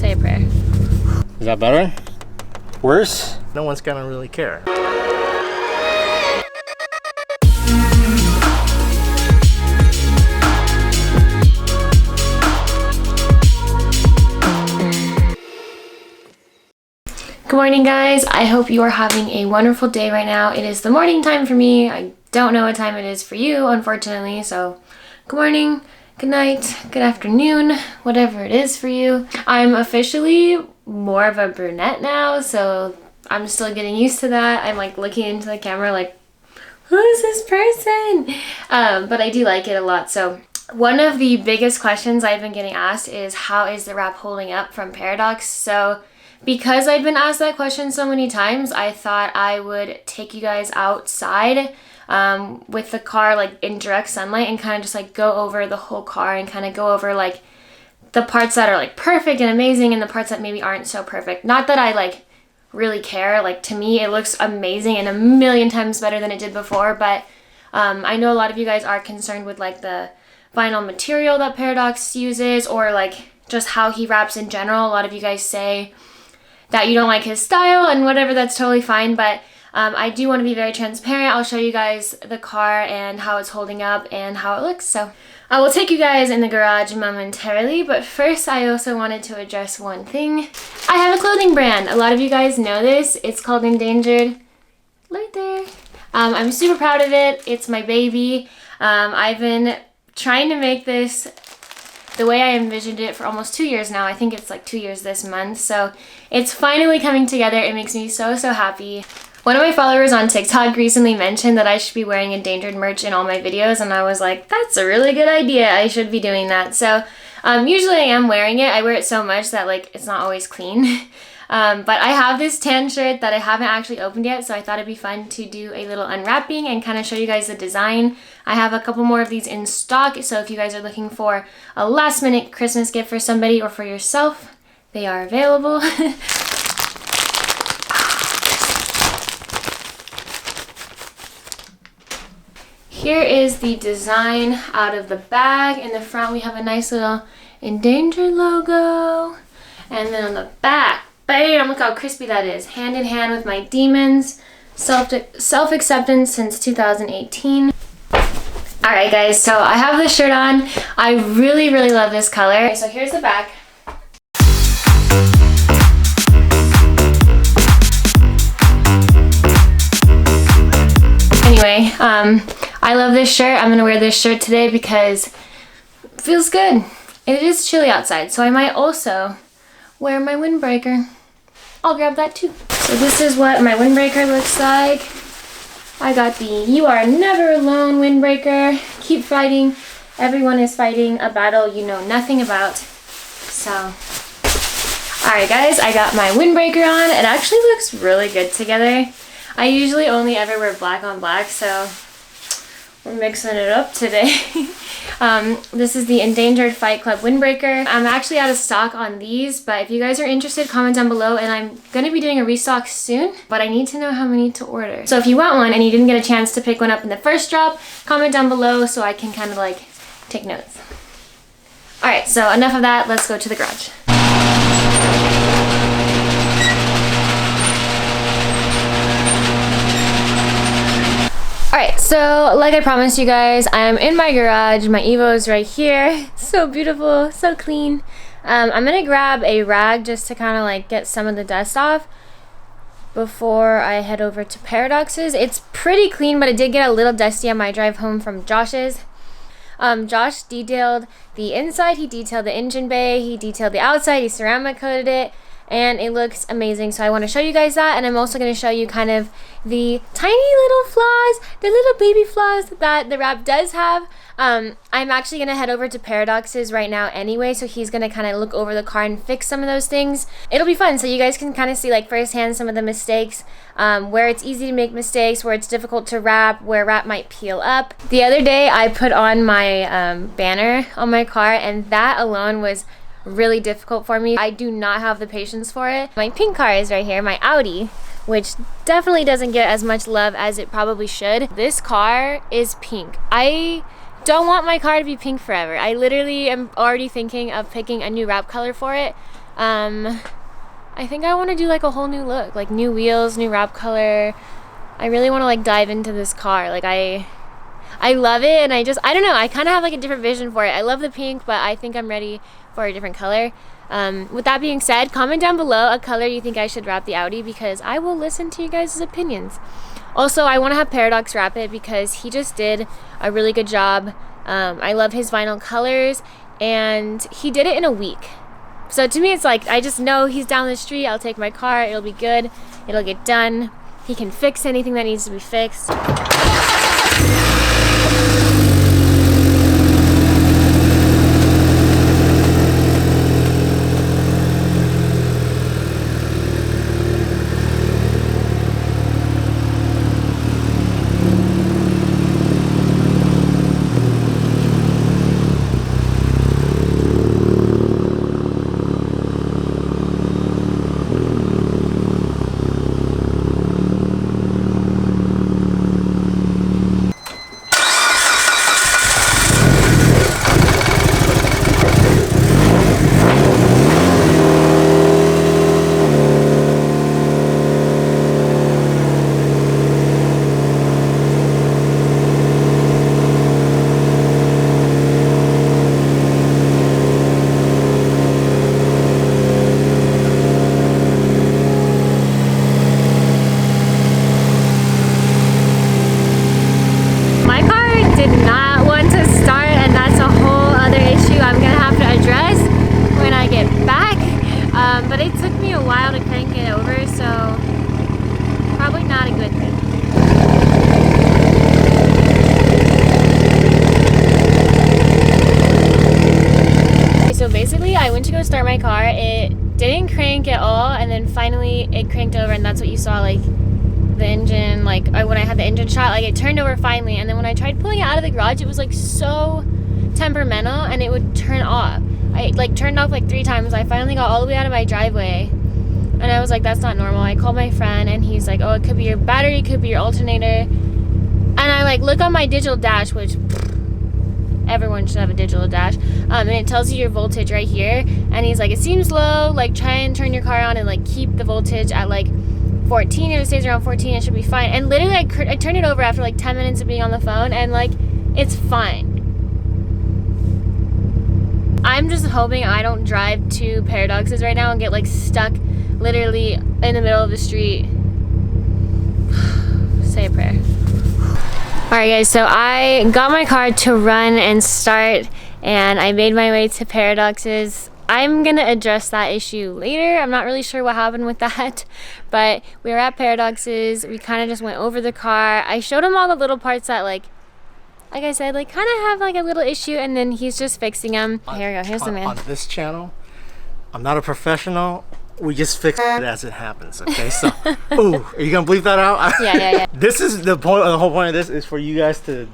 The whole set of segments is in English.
say a prayer. Is that better? Worse? No one's gonna really care. Good morning, guys. I hope you are having a wonderful day right now. It is the morning time for me. I don't know what time it is for you, unfortunately, so good morning, good night, good afternoon, whatever it is for you. I'm officially more of a brunette now, so I'm still getting used to that. I'm like looking into the camera like, who is this person? But I do like it a lot. So one of the biggest questions I've been getting asked is, how is the wrap holding up from Paradox? So because I've been asked that question so many times, I thought I would take you guys outside with the car like in direct sunlight and kind of just like go over the whole car and kind of go over like the parts that are like perfect and amazing and the parts that maybe aren't so perfect. Not that I like really care, like to me it looks amazing and a million times better than it did before, but I know a lot of you guys are concerned with like the vinyl material that Paradox uses, or like just how he wraps in general. A lot of you guys say that you don't like his style, and whatever, that's totally fine, but I do want to be very transparent. I'll show you guys the car and how it's holding up and how it looks. So I will take you guys in the garage momentarily, but first I also wanted to address one thing. I have a clothing brand. A lot of you guys know this. It's called Endangered, right there. I'm super proud of it. It's my baby. I've been trying to make this the way I envisioned it for almost 2 years now. I think it's like 2 years this month. So it's finally coming together. It makes me so happy. One of my followers on TikTok recently mentioned that I should be wearing Endangered merch in all my videos, and I was like, that's a really good idea. I should be doing that. So usually I am wearing it. I wear it so much that like it's not always clean. But I have this tan shirt that I haven't actually opened yet, so I thought it'd be fun to do a little unwrapping and kind of show you guys the design. I have a couple more of these in stock, so if you guys are looking for a last minute Christmas gift for somebody or for yourself, they are available. Here is the design out of the bag. In the front we have a nice little Endangered logo, and then on the back, bam, look how crispy that is. Hand in hand with my demons. Self-acceptance since 2018. Alright guys, so I have this shirt on. I really love this color. Okay, so here's the back. Anyway, I love this shirt. I'm gonna wear this shirt today because it feels good. It is chilly outside, so I might also wear my windbreaker. I'll grab that too. So this is what my windbreaker looks like. I got the You Are Never Alone windbreaker. Keep fighting. Everyone is fighting a battle you know nothing about. So, alright guys, I got my windbreaker on. It actually looks really good together. I usually only ever wear black on black, so we're mixing it up today. This is the Endangered Fight Club windbreaker. I'm actually out of stock on these, but if you guys are interested, comment down below, and I'm gonna be doing a restock soon, but I need to know how many to order. So if you want one and you didn't get a chance to pick one up in the first drop, comment down below so I can kind of like take notes. Alright, so enough of that, let's go to the garage. Alright, so like I promised you guys, I'm in my garage. My Evo is right here. So beautiful, so clean. I'm gonna grab a rag just to kind of like get some of the dust off before I head over to Paradox's. It's pretty clean, but it did get a little dusty on my drive home from Josh's. Josh detailed the inside, he detailed the engine bay, he detailed the outside, he ceramic coated it, and it looks amazing. So I want to show you guys that, and I'm also going to show you kind of the tiny little flaws, the little baby flaws that the wrap does have. I'm actually going to head over to Paradox's right now anyway, so he's going to kind of look over the car and fix some of those things. It'll be fun, so you guys can kind of see like firsthand some of the mistakes, where it's easy to make mistakes, where it's difficult to wrap, where wrap might peel up. The other day I put on my banner on my car, and that alone was really difficult for me. I do not have the patience for it. My pink car is right here, my Audi, which definitely doesn't get as much love as it probably should. This car is pink. I don't want my car to be pink forever. I literally am already thinking of picking a new wrap color for it. I think I want to do like a whole new look, like new wheels, new wrap color. I really want to like dive into this car. Like I love it, and I don't know, I kind of have like a different vision for it. I love the pink, but I think I'm ready for a different color. With that being said, comment down below a color you think I should wrap the Audi, because I will listen to you guys' opinions. Also, I want to have Paradox wrap it because he just did a really good job. I love his vinyl colors, and he did it in a week. So to me, it's like, I just know he's down the street. I'll take my car. It'll be good. It'll get done. He can fix anything that needs to be fixed. But it took me a while to crank it over, so probably not a good thing. So basically, I went to go start my car. It didn't crank at all, and then finally it cranked over, and that's what you saw, like the engine, like when I had the engine shot, like it turned over finally. And then when I tried pulling it out of the garage, it was like so temperamental, and it would turn off. I like turned off like 3 times. I finally got all the way out of my driveway, and I was like, that's not normal. I called my friend, and he's like, oh, it could be your battery, it could be your alternator. And I like look on my digital dash, which everyone should have a digital dash, and it tells you your voltage right here. And he's like, it seems low, like try and turn your car on and like keep the voltage at like 14. If it stays around 14, it should be fine. And literally I turned it over after like 10 minutes of being on the phone, and like it's fine. I'm just hoping I don't drive to Paradoxes right now and get like stuck literally in the middle of the street. Say a prayer. Alright guys, so I got my car to run and start, and I made my way to Paradoxes. I'm gonna address that issue later. I'm not really sure what happened with that, but we were at Paradoxes. We kind of just went over the car. I showed him all the little parts that like I said, like kind of have like a little issue, and then he's just fixing them. Here we go, here's the man. On this channel, I'm not a professional. We just fix it as it happens, okay? So, ooh, are you gonna bleep that out? Yeah. This is the point. The whole point of this is for you guys to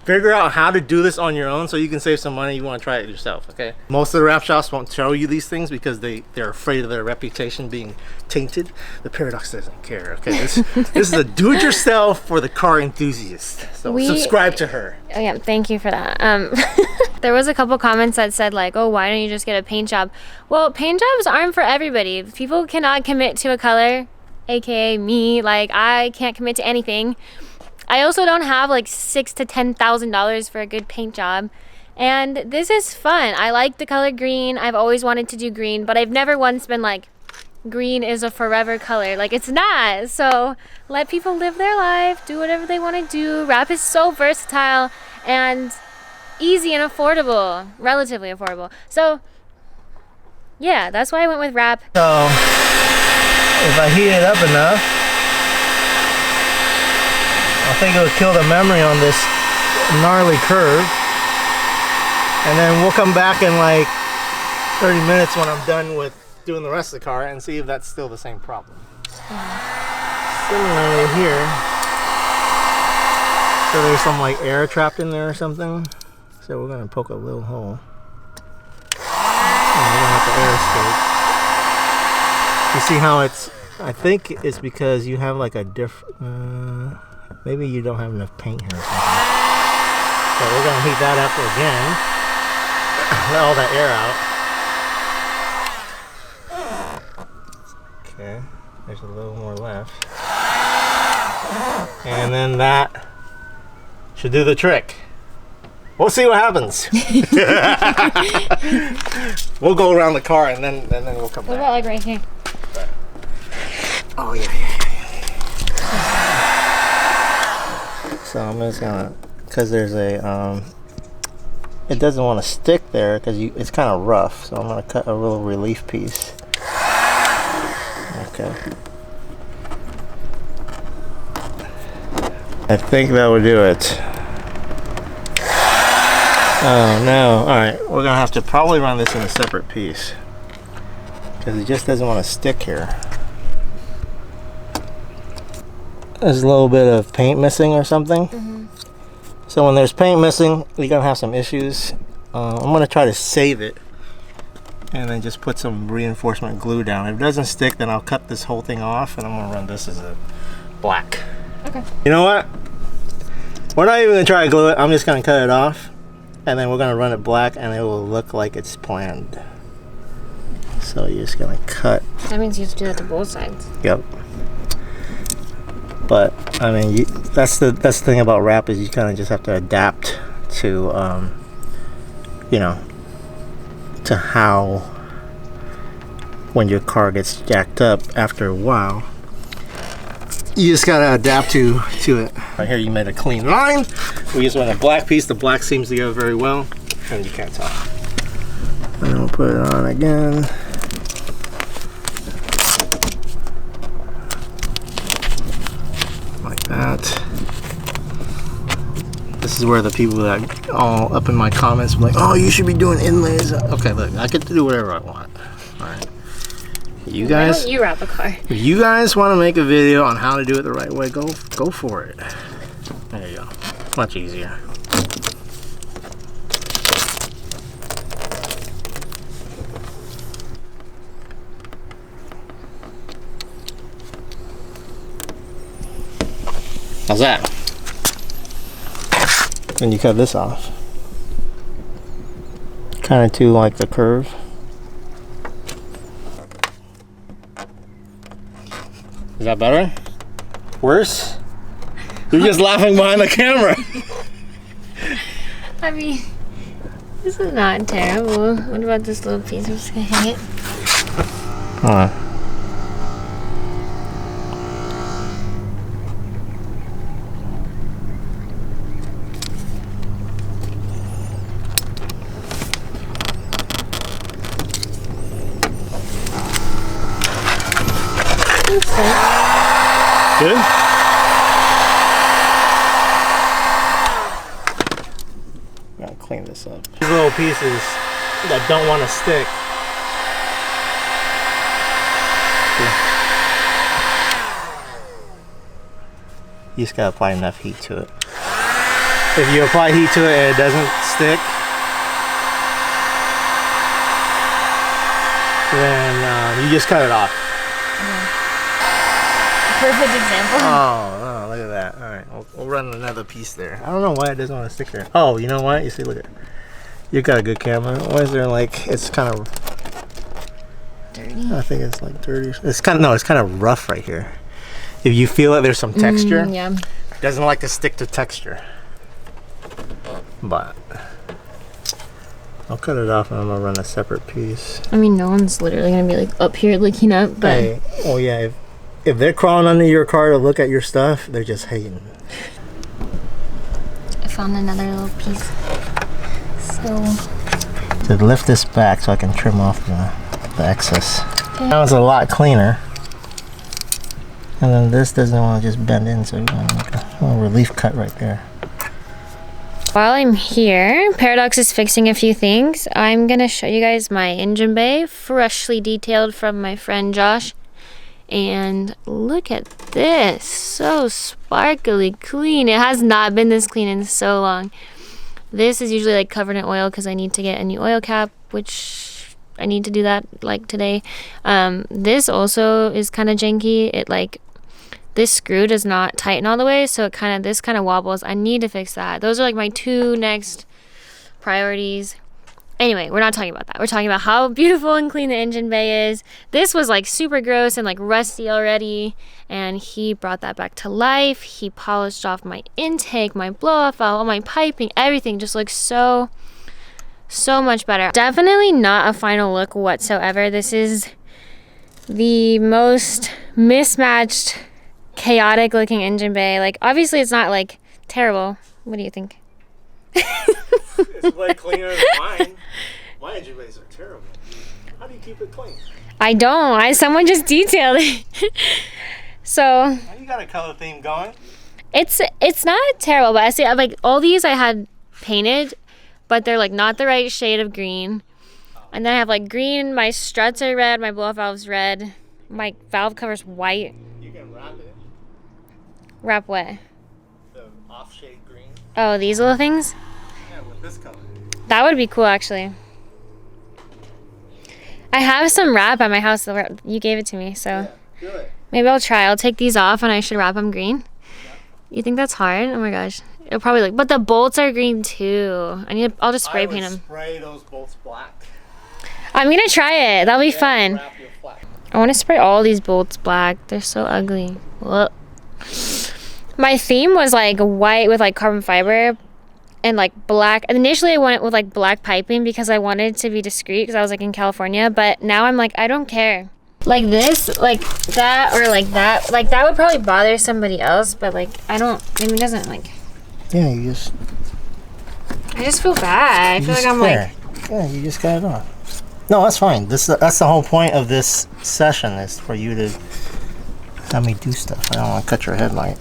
figure out how to do this on your own, so you can save some money. You want to try it yourself, okay? Most of the wrap shops won't show you these things because they're afraid of their reputation being tainted. The Paradox doesn't care, okay? This is a do-it-yourself for the car enthusiast. So subscribe to her. Oh yeah, thank you for that. There was a couple comments that said like, oh, why don't you just get a paint job? Well, paint jobs aren't for everybody. People cannot commit to a color, aka me. Like I can't commit to anything. I also don't have like $6,000 to $10,000 for a good paint job, and this is fun. I like the color green. I've always wanted to do green, but I've never once been like, green is a forever color. Like it's not. So let people live their life, do whatever they want to do. Wrap is so versatile and easy and affordable, relatively affordable. So yeah, that's why I went with wrap. So if I heat it up enough, I think it'll kill the memory on this gnarly curve, and then we'll come back in like 30 minutes when I'm done with doing the rest of the car and see if that's still the same problem. Similarly here, so there's some like air trapped in there or something, so we're gonna poke a little hole. And we're gonna have to air escape. You see how it's, I think it's because you have like a different, maybe you don't have enough paint here or something. So we're gonna heat that up again. Let all that air out. Okay, there's a little more left. And then that should do the trick. We'll see what happens. We'll go around the car and then we'll come back. What about like right here? Oh yeah. So I'm just gonna, cause there's a it doesn't want to stick there because it's kind of rough. So I'm gonna cut a little relief piece. Okay. I think that would do it. Oh no. Alright, we're gonna have to probably run this in a separate piece because it just doesn't want to stick here. There's a little bit of paint missing or something. So when there's paint missing, you're gonna have some issues. I'm gonna try to save it and then just put some reinforcement glue down. If it doesn't stick, then I'll cut this whole thing off and I'm gonna run this as a black. Okay. You know what? We're not even gonna try to glue it. I'm just gonna cut it off and then we're gonna run it black and it will look like it's planned. So you're just gonna cut. That means you have to do that to both sides. Yep. But I mean, that's the thing about wrap is you kind of just have to adapt to, you know, to how when your car gets jacked up after a while, you just gotta adapt to it. Right here, you made a clean line. We just went a black piece. The black seems to go very well, and you can't tell. And then we'll put it on again. That. This is where the people that all up in my comments were like, oh, you should be doing inlays. Okay, look, I get to do whatever I want. Alright. You guys, Why don't you wrap a car? if you guys want to make a video on how to do it the right way, go for it. There you go. Much easier. How's that? Then you cut this off. Kind of to like the curve. Is that better? Worse? You're just laughing behind the camera. I mean, this is not terrible. What about this little piece? I'm just gonna hang it. Hold on. Good? Gotta clean this up. These little pieces that don't want to stick. You just gotta apply enough heat to it. If you apply heat to it and it doesn't stick, then you just cut it off. Perfect example. Oh, look at that. Alright, we'll run another piece there. I don't know why it doesn't want to stick there. Oh, you know what? You see, look at it. You got a good camera. Why is there like, it's kind of dirty? I think it's like dirty. It's kind of rough right here. If you feel it, there's some texture. Yeah. It doesn't like to stick to texture. But I'll cut it off and I'm gonna run a separate piece. I mean, no one's literally gonna be like up here looking up, but Hey, oh yeah, if they're crawling under your car to look at your stuff, they're just hating. I found another little piece. So To lift this back so I can trim off the excess. Okay. Now it's a lot cleaner. And then this doesn't want to just bend in, so you're gonna make a little relief cut right there. while I'm here, Paradox is fixing a few things. I'm gonna show you guys my engine bay, freshly detailed from my friend Josh. And look at this, so sparkly clean. It has not been this clean in so long. This is usually like covered in oil because I need to get a new oil cap, which I need to do that like today. This also is kind of janky. It like, this screw does not tighten all the way, so this kind of wobbles. I need to fix that. Those are like my two next priorities. Anyway, we're not talking about that. We're talking about how beautiful and clean the engine bay is. This was like super gross and like rusty already, and he brought that back to life. He polished off my intake, my blow off valve, all my piping, everything just looks so much better. Definitely not a final look whatsoever. This is the most mismatched, chaotic looking engine bay. Like, obviously it's not like terrible. What do you think? It's way cleaner than mine. My engine bays are terrible. How do you keep it clean? I don't. Someone just detailed it. So Now you got a color theme going. it's not terrible, but I see like all these I had painted, but they're like not the right shade of green. And then I have like green, my struts are red, my blow-off valve's red, my valve cover's white. You can wrap it. Wrap what? The off shade green. Oh, these little things? Yeah, with this color. That would be cool, actually. I have some wrap at my house. You gave it to me, so Yeah, do it. maybe I'll try. I'll take these off and I should wrap them green. You think that's hard? Oh my gosh. It'll probably look, but the bolts are green too. I'll just spray paint them. Spray those bolts black. I'm gonna try it. That'll be fun. Wrap your flat. I want to spray all these bolts black. They're so ugly. Look. My theme was like white with like carbon fiber and like black. Initially I went with like black piping because I wanted to be discreet because I was like in California, but now I'm like, I don't care. Like this, like that, or like that. Like that would probably bother somebody else, but like I don't, I mean, it doesn't like, Yeah, you just. I just feel bad. I feel like I'm like, Yeah, you just got it on. No, that's fine. That's the whole point of this session is for you to have me do stuff. I don't want to cut your headlight.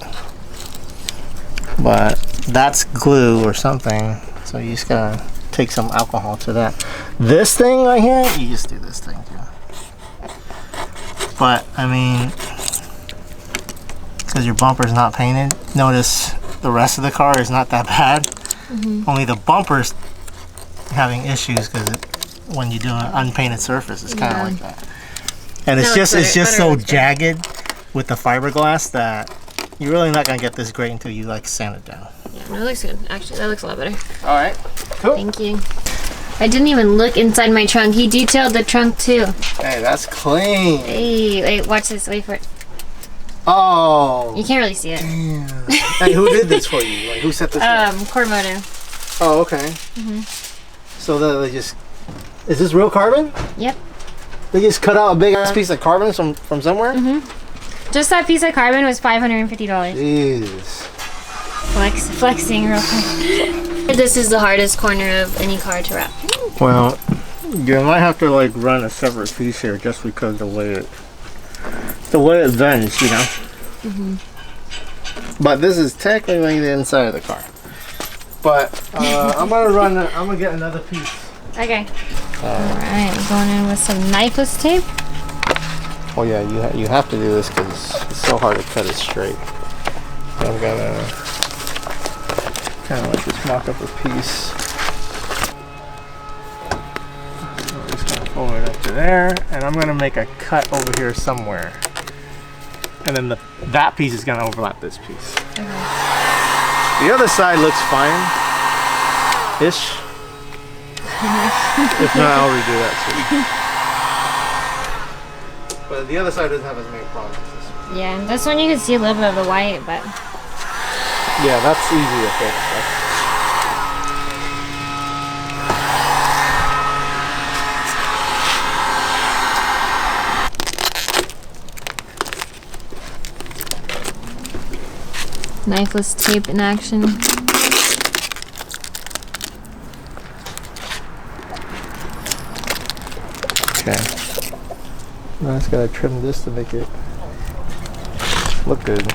But that's glue or something, so you just gotta take some alcohol to that. This thing right here, you just do this thing too. But I mean, because your bumper's not painted, notice the rest of the car is not that bad. mm-hmm. Only the bumper's having issues because when you do an unpainted surface, it's kind of like that. And it's No, just so looks better. jagged with the fiberglass that you're really not gonna get this great until you like sand it down. Yeah, no, it looks good. Actually, that looks a lot better. All right, cool. Thank you. I didn't even look inside my trunk. He detailed the trunk too. Hey, that's clean. Hey, wait, watch this. Wait for it. Oh. You can't really see it. Damn. Hey, who did this for you? Like, who set this up? Cormoto. Oh, okay. So they just, is this real carbon? Yep. They just cut out a big ass piece of carbon from somewhere? Just that piece of carbon was $550. Jesus. Flexing real quick. This is the hardest corner of any car to wrap. Well, you might have to like run a separate piece here just because the way it bends, you know. But this is technically the inside of the car. But I'm gonna get another piece. Okay. Alright, going in with some knifeless tape. Oh yeah, you have to do this because it's so hard to cut it straight. I'm gonna kind of like just mock up a piece. I'm just gonna fold it up to there, and I'm gonna make a cut over here somewhere. And then that piece is gonna overlap this piece. The other side looks fine-ish. If not, I'll redo that too. But the other side doesn't have as many problems as this one. Yeah, this one you can see a little bit of the white, but Yeah, that's easy to fix. knifeless tape in action. Okay. Now I just gotta trim this to make it look good.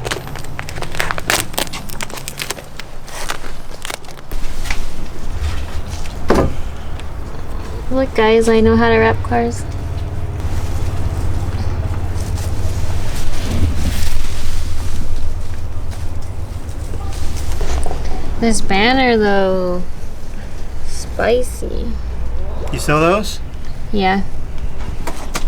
Look guys, I know how to wrap cars. This banner though, spicy. You saw those? Yeah.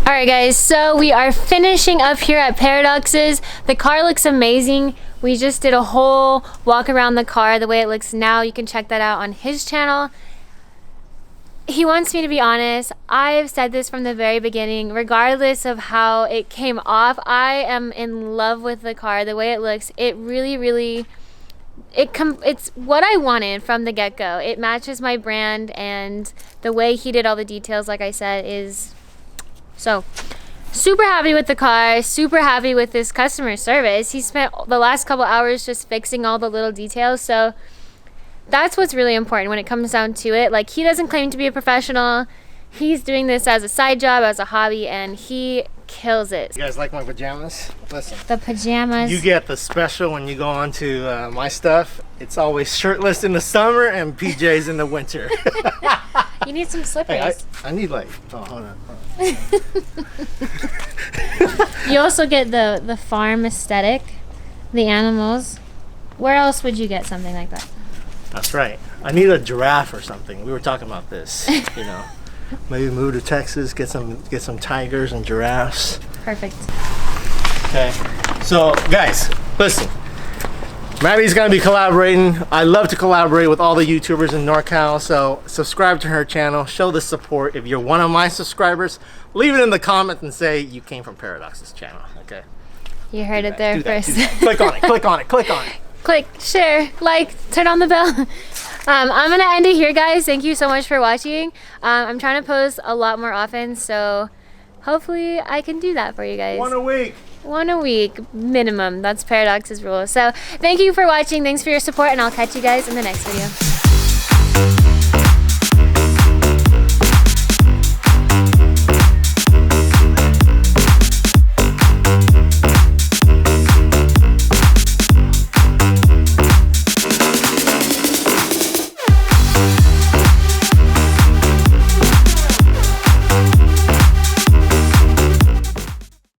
Alright guys, so we are finishing up here at Paradoxes. The car looks amazing. We just did a whole walk around the car the way it looks now. You can check that out on his channel. he wants me to be honest. I've said this from the very beginning. Regardless of how it came off, I am in love with the car. The way it looks, it really it's what I wanted from the get-go. It matches my brand, and the way he did all the details, like I said, is so super happy with the car, super happy with this customer service. He spent the last couple hours just fixing all the little details, so that's what's really important when it comes down to it. Like, he doesn't claim to be a professional. He's doing this as a side job, as a hobby, and he kills it. You guys like my pajamas? Listen. The pajamas. You get the special when you go on to my stuff. It's always shirtless in the summer and PJs in the winter. You need some slippers. Hey, I need like, oh, hold on. You also get the farm aesthetic, the animals. Where else would you get something like that? That's right. I need a giraffe or something. We were talking about this, you know. Maybe move to Texas, get some tigers and giraffes. Perfect. Okay. So, guys, listen. Maddie's gonna be collaborating. I love to collaborate with all the YouTubers in NorCal, so subscribe to her channel, show the support. If you're one of my subscribers, leave it in the comments and say you came from Paradox's channel, okay? You heard it there first. Click on it, click on it, click on it. Click, share, like, turn on the bell. I'm gonna end it here, guys. Thank you so much for watching. I'm trying to post a lot more often, so hopefully I can do that for you guys. One a week. One a week minimum. That's Paradox's rule. So thank you for watching. Thanks for your support, and I'll catch you guys in the next video.